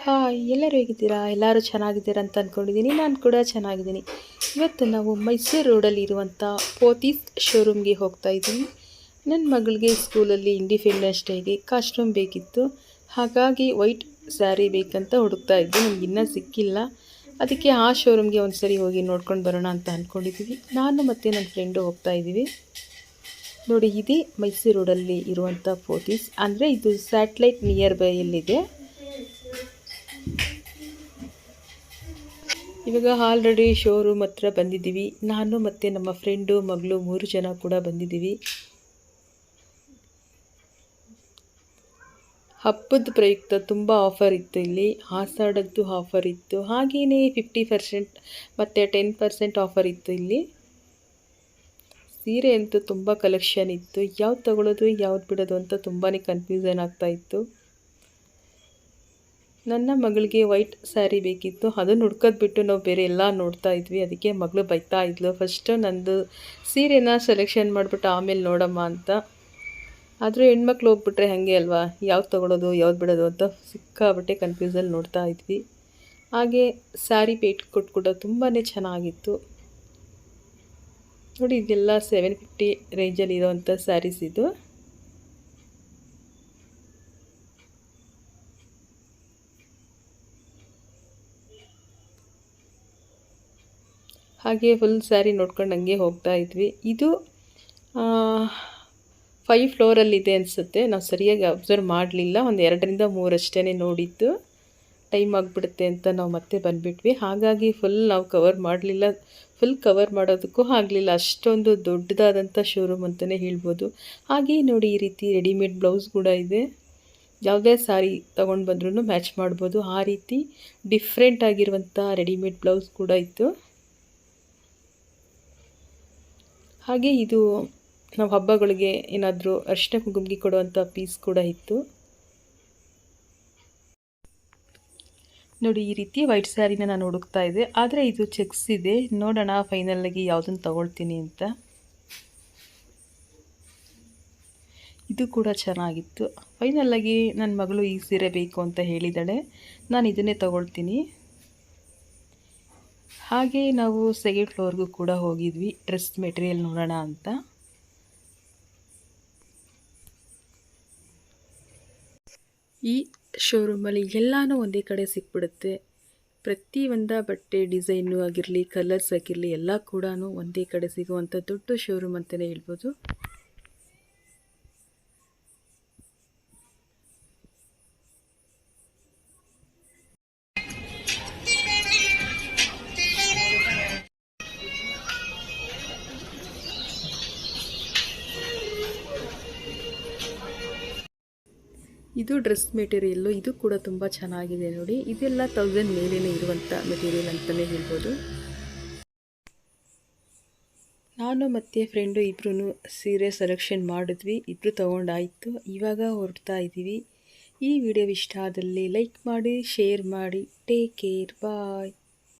Hi, ಎಲ್ಲರೂ ಹೇಗಿದ್ದೀರಾ? ಎಲ್ಲರೂ ಚೆನ್ನಾಗಿದ್ದೀರಾ ಅಂತ ಅಂದ್ಕೊಂಡಿದ್ದೀನಿ. ನಾನು ಕೂಡ ಚೆನ್ನಾಗಿದ್ದೀನಿ. ಇವತ್ತು ನಾವು ಮೈಸೂರು ರೋಡಲ್ಲಿ ಇರುವಂಥ ಪೋತೀಸ್ ಶೋರೂಮ್ಗೆ ಹೋಗ್ತಾ ಇದ್ದೀವಿ. ನನ್ನ ಮಗಳಿಗೆ ಸ್ಕೂಲಲ್ಲಿ ಇಂಡಿಪೆಂಡೆನ್ಸ್ ಡೇಗೆ ಕಾಸ್ಟ್ಯೂಮ್ ಬೇಕಿತ್ತು. ಹಾಗಾಗಿ ವೈಟ್ ಸ್ಯಾರಿ ಬೇಕಂತ ಹುಡುಕ್ತಾ ಇದ್ದೆ. ನಮ್ಗೆ ಇನ್ನೂ ಸಿಕ್ಕಿಲ್ಲ. ಅದಕ್ಕೆ ಆ ಶೋರೂಮ್ಗೆ ಒಂದು ಸರಿ ಹೋಗಿ ನೋಡ್ಕೊಂಡು ಬರೋಣ ಅಂತ ಅಂದ್ಕೊಂಡಿದ್ದೀವಿ. ನಾನು ಮತ್ತು ನನ್ನ ಫ್ರೆಂಡು ಹೋಗ್ತಾ ಇದ್ದೀವಿ. ನೋಡಿ, ಇದೇ ಮೈಸೂರು ರೋಡಲ್ಲಿ ಇರುವಂಥ ಪೋತೀಸ್. ಅಂದರೆ ಇದು ಸ್ಯಾಟಲೈಟ್ ನಿಯರ್ ಬೈಯಲ್ಲಿದೆ. ಇವಾಗ ಆಲ್ರೆಡಿ ಶೋರೂಮ್ ಹತ್ರ ಬಂದಿದ್ದೀವಿ. ನಾನು ಮತ್ತು ನಮ್ಮ ಫ್ರೆಂಡು ಮಗಳು 3 ಜನ ಕೂಡ ಬಂದಿದ್ದೀವಿ. ಹಬ್ಬದ ಪ್ರಯುಕ್ತ ತುಂಬ ಆಫರ್ ಇತ್ತು. ಇಲ್ಲಿ ಆಷಾಢದ್ದು ಆಫರ್ ಇತ್ತು, ಹಾಗೆಯೇ 50% ಮತ್ತು 10% ಆಫರ್ ಇತ್ತು. ಇಲ್ಲಿ ಸೀರೆ ಅಂತೂ ತುಂಬ ಕಲೆಕ್ಷನ್ ಇತ್ತು. ಯಾವ್ದು ತಗೊಳ್ಳೋದು ಯಾವ್ದು ಬಿಡೋದು ಅಂತ ತುಂಬಾ ಕನ್ಫ್ಯೂಷನ್ ಆಗ್ತಾಯಿತ್ತು. ನನ್ನ ಮಗಳಿಗೆ ವೈಟ್ ಸ್ಯಾರಿ ಬೇಕಿತ್ತು. ಅದನ್ನು ಹುಡ್ಕೋದು ಬಿಟ್ಟು ನಾವು ಬೇರೆ ಎಲ್ಲ ನೋಡ್ತಾ ಇದ್ವಿ. ಅದಕ್ಕೆ ಮಗಳು ಬೈತಾ ಇದ್ಲು, ಫಸ್ಟು ನಂದು ಸೀರೆನ ಸೆಲೆಕ್ಷನ್ ಮಾಡಿಬಿಟ್ಟು ಆಮೇಲೆ ನೋಡಮ್ಮ ಅಂತ. ಆದರೂ ಹೆಣ್ಮಕ್ಳು ಹೋಗ್ಬಿಟ್ರೆ ಹಾಗೆ ಅಲ್ವಾ, ಯಾವ್ದು ತೊಗೊಳೋದು ಯಾವ್ದು ಬಿಡೋದು ಅಂತ ಸಿಕ್ಕಾಬಿಟ್ಟೆ ಕನ್ಫ್ಯೂಸಲ್ಲಿ ನೋಡ್ತಾ ಇದ್ವಿ. ಹಾಗೆ ಸ್ಯಾರಿ ಪೇಟ್ ಕೊಟ್ಟು ಕೂಡ ತುಂಬಾ ಚೆನ್ನಾಗಿತ್ತು. ನೋಡಿ, ಇದೆಲ್ಲ 750 ರೇಂಜಲ್ಲಿ ಇರೋವಂಥ ಸ್ಯಾರೀಸ್ ಇದು. ಹಾಗೆ ಫುಲ್ ಸ್ಯಾರಿ ನೋಡ್ಕೊಂಡು ಹಂಗೆ ಹೋಗ್ತಾ ಇದ್ವಿ. ಇದು 5 ಫ್ಲೋರಲ್ಲಿದೆ ಅನಿಸುತ್ತೆ. ನಾವು ಸರಿಯಾಗಿ ಅಬ್ಸರ್ವ್ ಮಾಡಲಿಲ್ಲ. ಒಂದು 2ರಿಂದ 3 ಅಷ್ಟೇ ನೋಡಿದ್ದು. ಟೈಮ್ ಆಗಿಬಿಡುತ್ತೆ ಅಂತ ನಾವು ಮತ್ತೆ ಬಂದುಬಿಟ್ವಿ. ಹಾಗಾಗಿ ಫುಲ್ ನಾವು ಕವರ್ ಮಾಡಲಿಲ್ಲ. ಫುಲ್ ಕವರ್ ಮಾಡೋದಕ್ಕೂ ಆಗಲಿಲ್ಲ. ಅಷ್ಟೊಂದು ದೊಡ್ಡದಾದಂಥ ಶೋರೂಮ್ ಅಂತಲೇ ಹೇಳ್ಬೋದು. ಹಾಗೆ ನೋಡಿ, ಈ ರೀತಿ ರೆಡಿಮೇಡ್ ಬ್ಲೌಸ್ ಕೂಡ ಇದೆ. ಯಾವುದೇ ಸ್ಯಾರಿ ತೊಗೊಂಡು ಬಂದ್ರೂ ಮ್ಯಾಚ್ ಮಾಡ್ಬೋದು. ಆ ರೀತಿ ಡಿಫ್ರೆಂಟ್ ಆಗಿರುವಂಥ ರೆಡಿಮೇಡ್ ಬ್ಲೌಸ್ ಕೂಡ ಇತ್ತು. ಹಾಗೆ ಇದು ನಾವು ಹಬ್ಬಗಳಿಗೆ ಏನಾದರೂ ಅರಿಶಿನ ಕುಂಕುಮಕ್ಕೆ ಕೊಡುವಂಥ ಪೀಸ್ ಕೂಡ ಇತ್ತು. ನೋಡಿ, ಈ ರೀತಿ ವೈಟ್ ಸ್ಯಾರಿನ ನಾನು ಹುಡುಕ್ತಾ ಇದ್ದೆ. ಆದರೆ ಇದು ಚೆಕ್ಸ್ ಇದೆ. ನೋಡೋಣ ಫೈನಲಾಗಿ ಯಾವುದನ್ನು ತಗೊಳ್ತೀನಿ ಅಂತ. ಇದು ಕೂಡ ಚೆನ್ನಾಗಿತ್ತು. ಫೈನಲಾಗಿ ನನ್ನ ಮಗಳು ಈ ಸೀರೆ ಬೇಕು ಅಂತ ಹೇಳಿದ್ದಾಳೆ. ನಾನು ಇದನ್ನೇ ತಗೊಳ್ತೀನಿ. ಹಾಗೆ ನಾವು 2nd ಫ್ಲೋರ್ಗೂ ಕೂಡ ಹೋಗಿದ್ವಿ ಡ್ರೆಸ್ ಮೆಟೀರಿಯಲ್ ನೋಡೋಣ ಅಂತ. ಈ ಶೋರೂಮಲ್ಲಿ ಎಲ್ಲನೂ ಒಂದೇ ಕಡೆ ಸಿಕ್ಬಿಡುತ್ತೆ. ಪ್ರತಿಯೊಂದು ಬಟ್ಟೆ ಡಿಸೈನು ಆಗಿರಲಿ, ಕಲರ್ಸ್ ಆಗಿರಲಿ, ಎಲ್ಲ ಕೂಡ ಒಂದೇ ಕಡೆ ಸಿಗುವಂಥ ದೊಡ್ಡ ಶೋರೂಮ್ ಅಂತಲೇ ಹೇಳ್ಬೋದು. ಇದು ಡ್ರೆಸ್ ಮೆಟೀರಿಯಲ್ಲು. ಇದು ಕೂಡ ತುಂಬ ಚೆನ್ನಾಗಿದೆ ನೋಡಿ. ಇದೆಲ್ಲ 1000 ಮೇಲೇ ಇರುವಂಥ ಮೆಟೀರಿಯಲ್ ಅಂತಲೇ ಹೇಳ್ಬೋದು. ನಾನು ಮತ್ತು ಫ್ರೆಂಡು ಇಬ್ಬರೂ ಸೀರೆ ಸೆಲೆಕ್ಷನ್ ಮಾಡಿದ್ವಿ. ಇಬ್ಬರು ತೊಗೊಂಡಾಯಿತು. ಇವಾಗ ಹೊರಡ್ತಾ ಇದ್ದೀವಿ. ಈ ವಿಡಿಯೋ ಇಷ್ಟ ಆದಲ್ಲಿ ಲೈಕ್ ಮಾಡಿ, ಶೇರ್ ಮಾಡಿ. ಟೇಕ್ ಕೇರ್, ಬಾಯ್.